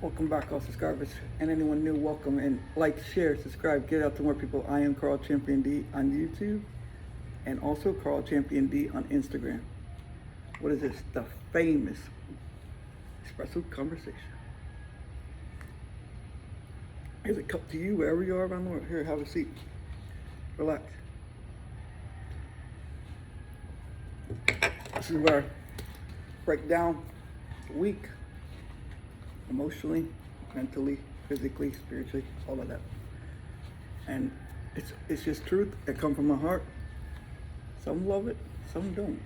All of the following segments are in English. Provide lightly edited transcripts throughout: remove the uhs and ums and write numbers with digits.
Welcome back, all subscribers, and anyone new, welcome, and like, share, subscribe, get out to more people. I am Carl Champion D on YouTube, and also Carl Champion D on Instagram. What is this? The famous Espresso Conversation. Here's a cup to you, wherever you are around the world. Here, have a seat. Relax. This is where I break down the week. Emotionally, mentally, physically, spiritually, all of that. And it's just truth that comes from my heart. Some love it, some don't.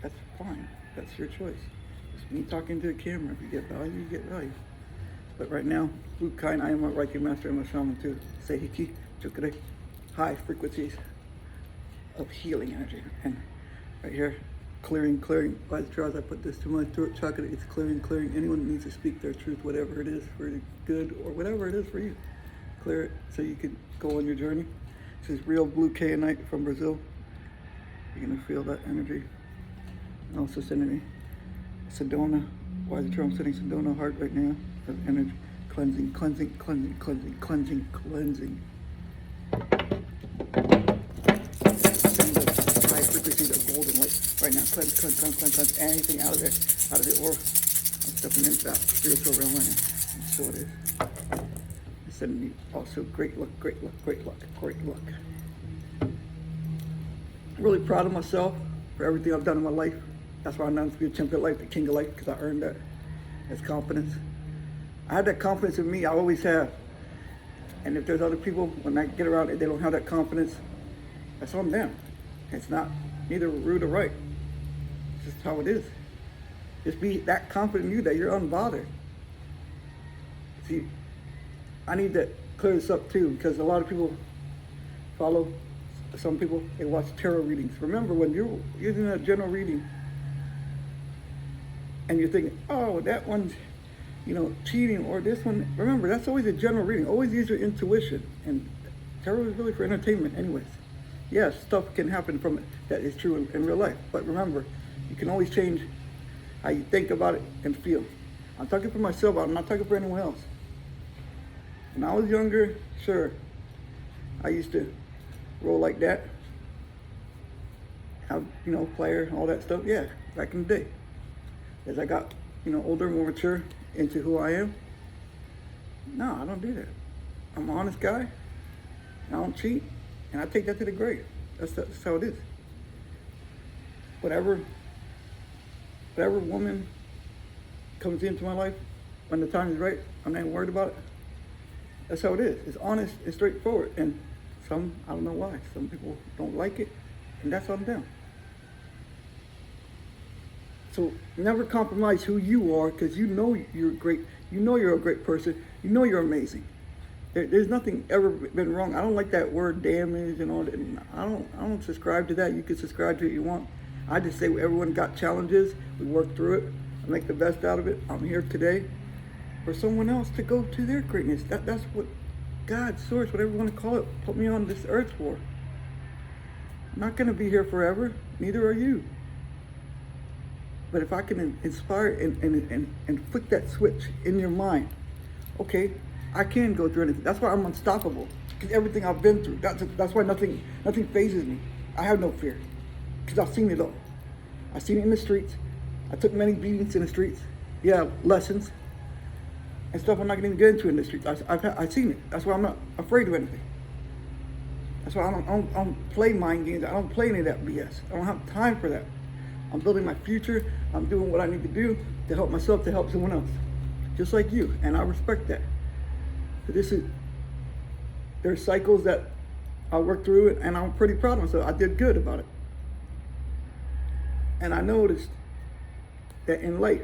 That's fine. That's your choice. It's me talking to the camera. If you get value, you get value. But right now, Blue Kind, I am a reiki master. I'm a shaman too. Seihiki, chukure, high frequencies of healing energy. And right here, clearing. By the as I put this to my throat chakra, it's clearing. Anyone needs to speak their truth, whatever it is for the good or whatever it is for you. Clear it so you can go on your journey. This is real blue kayanite from Brazil. You're gonna feel that energy. And also sending me Sedona. Why the I'm sending Sedona heart right now of energy. Cleansing. Frequencies of golden light right now. Cleanse anything out of the aura. I'm stepping into that spiritual realm right now. And so it is. It's sending me also great luck. I'm really proud of myself for everything I've done in my life. That's why I'm known to be a champion of life, the king of life, because I earned that. That's confidence. I had that confidence in me. I always have. And if there's other people, when I get around, if they don't have that confidence, that's on them. It's not neither rude or right. It's just how it is. Just be that confident in you that you're unbothered. See, I need to clear this up too, because a lot of people follow, some people, they watch tarot readings. Remember, when you're using a general reading and you're thinking, oh, that one's, cheating, or this one, remember, that's always a general reading. Always use your intuition. And tarot is really for entertainment anyways. Yes, stuff can happen from it that is true in real life. But remember, you can always change how you think about it and feel. I'm talking for myself, I'm not talking for anyone else. When I was younger, sure, I used to roll like that. Have, player, all that stuff. Yeah, back in the day. As I got, older, more mature into who I am, no, I don't do that. I'm an honest guy. I don't cheat. And I take that to the grave. That's how it is. Whatever woman comes into my life, when the time is right, I'm not worried about it. That's how it is. It's honest, it's straightforward. And some, I don't know why, some people don't like it, and that's on them. So never compromise who you are, because you know you're great. You know you're a great person. You know you're amazing. There's nothing ever been wrong. I don't like that word damage and all that. I don't subscribe to that. You can subscribe to it you want. I just say everyone got challenges. We work through it. I make the best out of it. I'm here today for someone else to go to their greatness. That's what God, source, whatever you want to call it, put me on this earth for. I'm not going to be here forever. Neither are you. But if I can inspire and flick that switch in your mind, okay, I can go through anything. That's why I'm unstoppable. Because everything I've been through. That's why nothing phases me. I have no fear. Because I've seen it all. I've seen it in the streets. I took many beatings in the streets. Yeah, lessons. And stuff I'm not going to get into in the streets. I've seen it. That's why I'm not afraid of anything. That's why I don't play mind games. I don't play any of that BS. I don't have time for that. I'm building my future. I'm doing what I need to do to help myself, to help someone else. Just like you. And I respect that. There's cycles that I work through, and I'm pretty proud of myself. I did good about it. And I noticed that in life,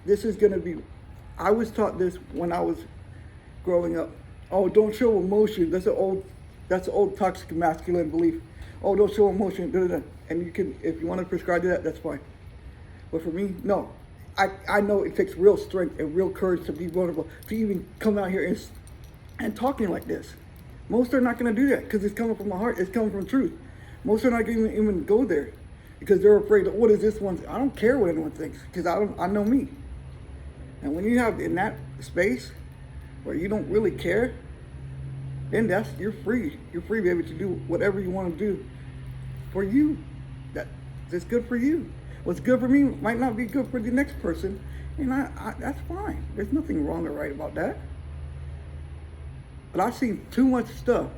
this is going to be, I was taught this when I was growing up. Oh, don't show emotion. That's an old toxic masculine belief. Oh, don't show emotion. And you can, if you want to prescribe to that, that's fine. But for me, no. I know it takes real strength and real courage to be vulnerable, to even come out here and talking like this. Most are not going to do that because it's coming from my heart. It's coming from truth. Most are not going to even go there because they're afraid of what is this one. I don't care what anyone thinks because I know me. And when you have in that space where you don't really care, then you're free. You're free to be able to do whatever you want to do for you. That's good for you. What's good for me might not be good for the next person, and that's fine. There's nothing wrong or right about that. But I've seen too much stuff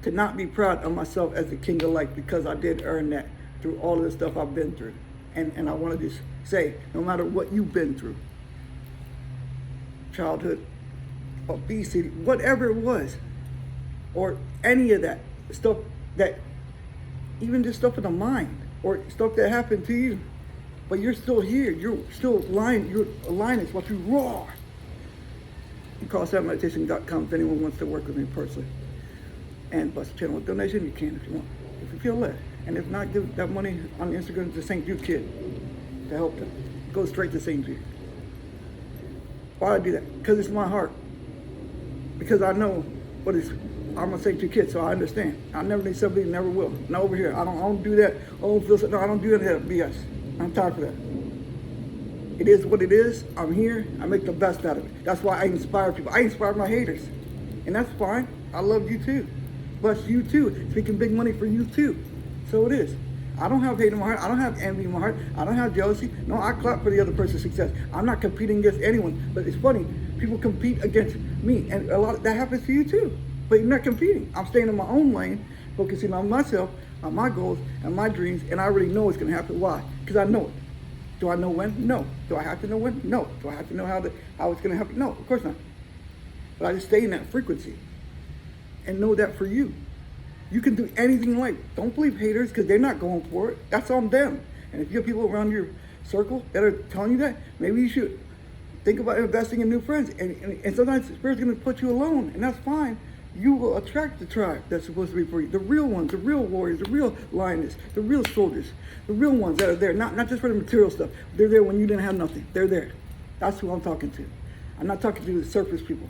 to not be proud of myself as the king of life, because I did earn that through all of the stuff I've been through. And I want to just say, no matter what you've been through, childhood, obesity, whatever it was, or any of that stuff, that even just stuff in the mind, or stuff that happened to you, but you're still here, you're still aligned, you're aligned, it's what you roar. You call SatinMeditation.com if anyone wants to work with me personally. And plus channel a donation, you can if you want, if you feel led. And if not, give that money on Instagram to St. Jude Kid to help them. Go straight to St. Jude. Why do I do that? Because it's my heart. Because I know what is, I'm a St. Jude Kid, so I understand. I never need somebody, never will. Not over here. I don't do that. No, I don't do that BS. I'm tired of that. It is what it is. I'm here. I make the best out of it. That's why I inspire people. I inspire my haters. And that's fine. I love you too. Bless you too. Speaking big money for you too. So it is. I don't have hate in my heart. I don't have envy in my heart. I don't have jealousy. No, I clap for the other person's success. I'm not competing against anyone. But it's funny. People compete against me. And a lot of that happens to you too. But you're not competing. I'm staying in my own lane, focusing on myself, on my goals, and my dreams. And I already know it's going to happen. Why? Because I know it. Do I know when? No. Do I have to know when? No. Do I have to know how it's going to happen? No, of course not. But I just stay in that frequency and know that for you. You can do anything in life. Don't believe haters, because they're not going for it. That's on them. And if you have people around your circle that are telling you that, maybe you should think about investing in new friends. And sometimes the Spirit's going to put you alone, and that's fine. You will attract the tribe that's supposed to be for you. The real ones, the real warriors, the real lioness, the real soldiers, the real ones that are there, not just for the material stuff. They're there when you didn't have nothing. They're there. That's who I'm talking to. I'm not talking to the surface people.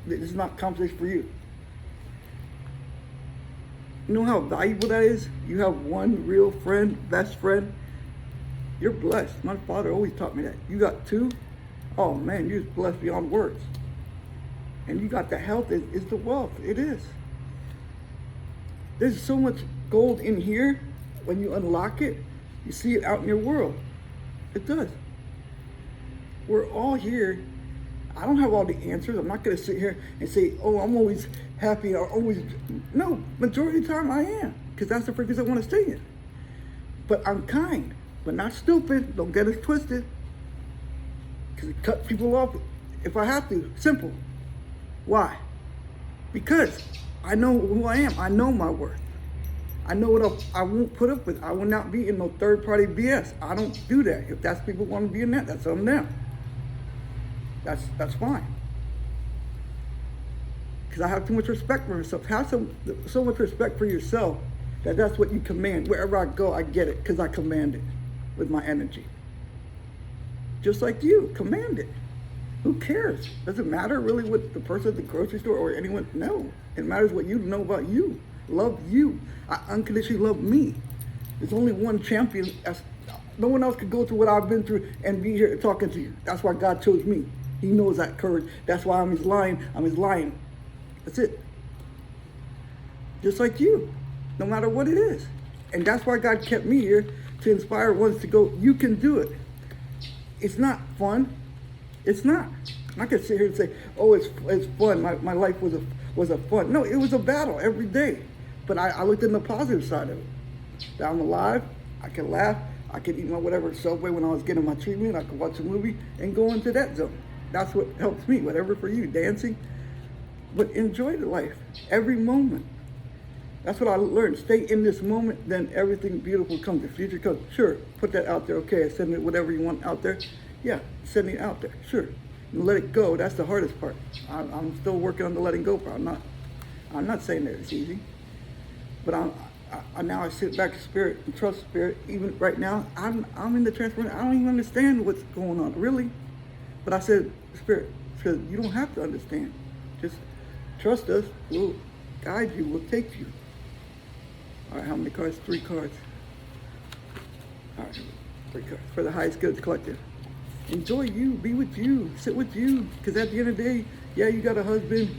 This is not conversation for you. You know how valuable that is? You have one real friend, best friend. You're blessed. My father always taught me that. You got two, oh man, you're blessed beyond words. And you got the health, is the wealth. It is. There's so much gold in here. When you unlock it, you see it out in your world. It does. We're all here. I don't have all the answers. I'm not going to sit here and say, oh, I'm always happy or always. No, majority of the time I am, because that's the frequency I want to stay in. But I'm kind, but not stupid. Don't get it twisted. Because it cuts people off if I have to. Simple. Why? Because I know who I am. I know my worth. I know what I won't put up with. I will not be in no third-party BS. I don't do that. If that's people want to be in that, that's on them. That's fine. Because I have too much respect for myself. Have so much respect for yourself that's what you command. Wherever I go, I get it because I command it with my energy. Just like you, command it. Who cares? Does it matter really what the person at the grocery store or anyone? No. It matters what you know about you. Love you. I unconditionally love me. There's only one champion. No one else could go through what I've been through and be here talking to you. That's why God chose me. He knows that courage. That's why I'm his lion. I'm his lion. That's it. Just like you, no matter what it is. And that's why God kept me here, to inspire ones to go, you can do it. It's not fun. It's not. I'm not gonna sit here and say, oh, it's fun. My life was a fun. No, it was a battle every day. But I looked in the positive side of it. That I'm alive, I can laugh, I can eat my whatever Subway when I was getting my treatment, I could watch a movie and go into that zone. That's what helps me, whatever for you, dancing. But enjoy the life, every moment. That's what I learned. Stay in this moment, then everything beautiful comes. The future comes. Sure, put that out there. Okay, send it whatever you want out there. Yeah, send it out there. Sure, and let it go. That's the hardest part. I'm still working on the letting go part. I'm not saying that it's easy, but now I sit back in spirit and trust spirit. Even right now, I'm in the transformation. I don't even understand what's going on, really. But I said, spirit, because you don't have to understand. Just trust us. We'll guide you. We'll take you. All right, how many cards? 3 cards. All right, 3 cards. For the highest goods collective. Enjoy you, be with you, sit with you. Because at the end of the day, yeah, you got a husband,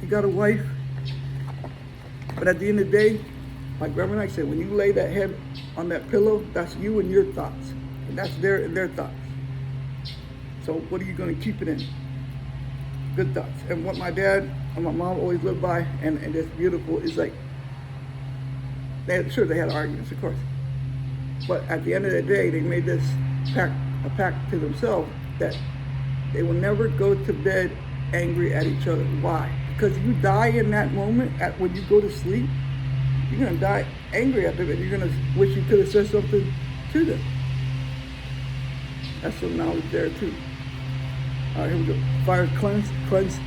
you got a wife, but at the end of the day, like Grandma Mike said, when you lay that head on that pillow, that's you and your thoughts. And that's their thoughts. So what are you going to keep it in? Good thoughts. And what my dad and my mom always lived by, and that's beautiful, is like, sure, they had arguments, of course. But at the end of the day, they made this a pact to themselves that they will never go to bed angry at each other. Why? Because you die in that moment, when you go to sleep, you're going to die angry at them, and you're going to wish you could have said something to them. That's some knowledge there too. All right, here we go. Fire, cleanse,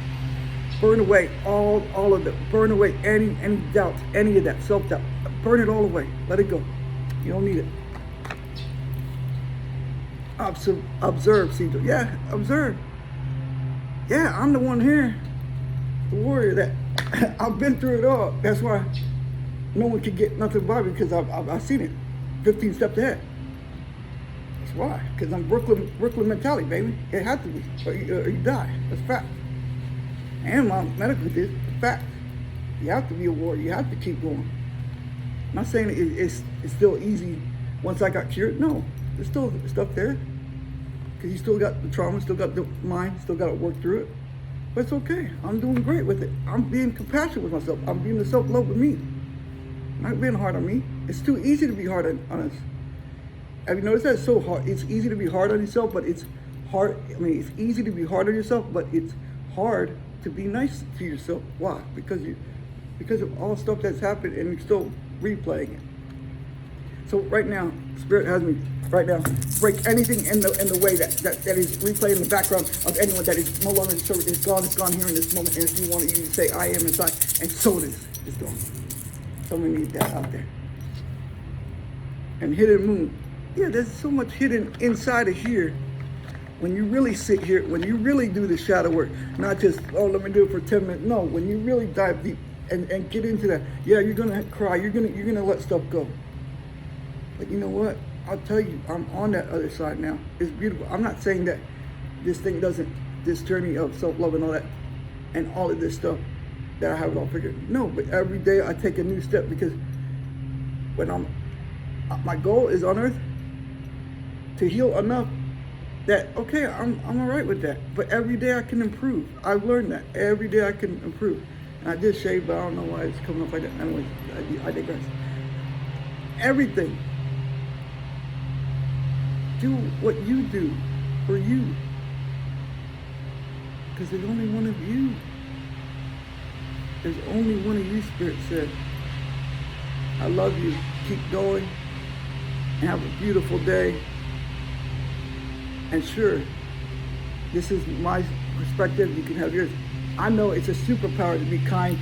burn away all of it. Burn away any doubts, any of that self-doubt. Burn it all away. Let it go. You don't need it. Observe, Cedar. Yeah, observe. Yeah, I'm the one here, the warrior that I've been through it all. That's why no one can get nothing by me, because I've seen it 15 steps ahead. That's why, because I'm Brooklyn mentality, baby. It had to be, or you die. That's fact. And my medical did. Fact. You have to be a warrior. You have to keep going. I'm not saying it's still easy once I got cured. No, there's still stuff there. Because you still got the trauma, still got the mind, still got to work through it. But it's okay. I'm doing great with it. I'm being compassionate with myself. I'm being the self-love with me. I'm not being hard on me. It's too easy to be hard on us. Have you noticed that? It's so hard. It's easy to be hard on yourself, but it's hard. I mean, it's easy to be hard on yourself, but it's hard to be nice to yourself. Why? Because of all stuff that's happened, and you're still replaying it. So right now, Spirit has me right now. Break anything in the way that is replaying in the background of anyone that is no longer serving. It's gone here in this moment. And if you want to, you say, I am inside, and so it is. It's gone. Someone needs that out there. And hidden moon. Yeah, there's so much hidden inside of here. When you really sit here, when you really do the shadow work, not just, oh, let me do it for 10 minutes. No, when you really dive deep and get into that, yeah, you're gonna cry. You're gonna let stuff go. But you know what? I'll tell you, I'm on that other side now. It's beautiful. I'm not saying that this journey of self-love and all that, and all of this stuff, that I have it all figured. No, but every day I take a new step, because when my goal is on earth to heal enough that, okay, I'm all right with that. But every day I can improve. I've learned that. Every day I can improve. And I did shave, but I don't know why it's coming up like that. Anyway, I digress. Everything. Do what you do for you. Because there's only one of you. There's only one of you, Spirit said. I love you. Keep going. And have a beautiful day. And sure, this is my perspective. You can have yours. I know it's a superpower to be kind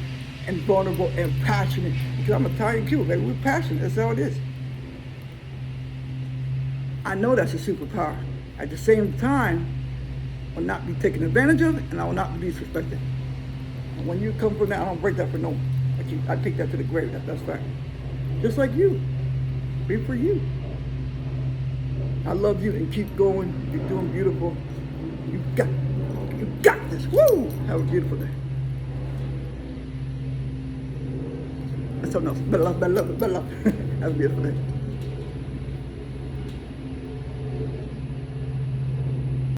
and vulnerable and passionate. Because I'm Italian Cuban, baby. We're passionate. That's how it is. I know that's a superpower. At the same time, I will not be taken advantage of, and I will not be disrespected. And when you come from that, I don't break that for no one. I take that to the grave. That's fact. Just like you. Be for you. I love you, and keep going. You're doing beautiful. You got this. Woo! Have a beautiful day. That's something else. Better love. Have a beautiful day.